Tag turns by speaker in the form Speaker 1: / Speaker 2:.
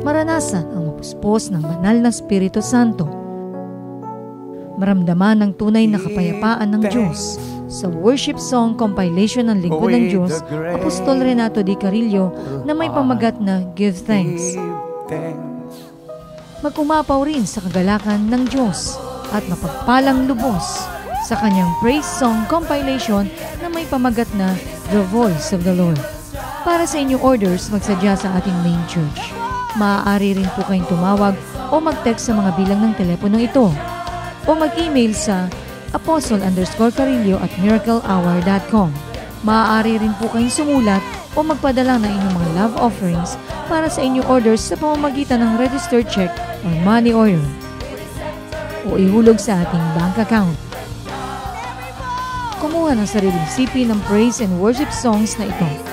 Speaker 1: maranasan ang mapuspos ng banal na Espiritu Santo. Maramdaman ang tunay na kapayapaan ng Diyos. Sa worship song compilation ng Lingkod ng Diyos, Apostol Renato D. Carrillo na may pamagat na Give Thanks. Mag-umapaw rin sa kagalakan ng Diyos at mapagpalang lubos sa kanyang praise song compilation na may pamagat na The Voice of the Lord. Para sa inyong orders, magsadya sa ating main church. Maaari rin po kayong tumawag o mag-text sa mga bilang ng telepono ito o mag-email sa apostle_carillo@miraclehour.com. Maaari rin po kayong sumulat o magpadala ng inyong mga love offerings para sa inyong orders sa pamamagitan ng registered check or money order o ihulog sa ating bank account. Kumuha ng sariling sipi ng praise and worship songs na ito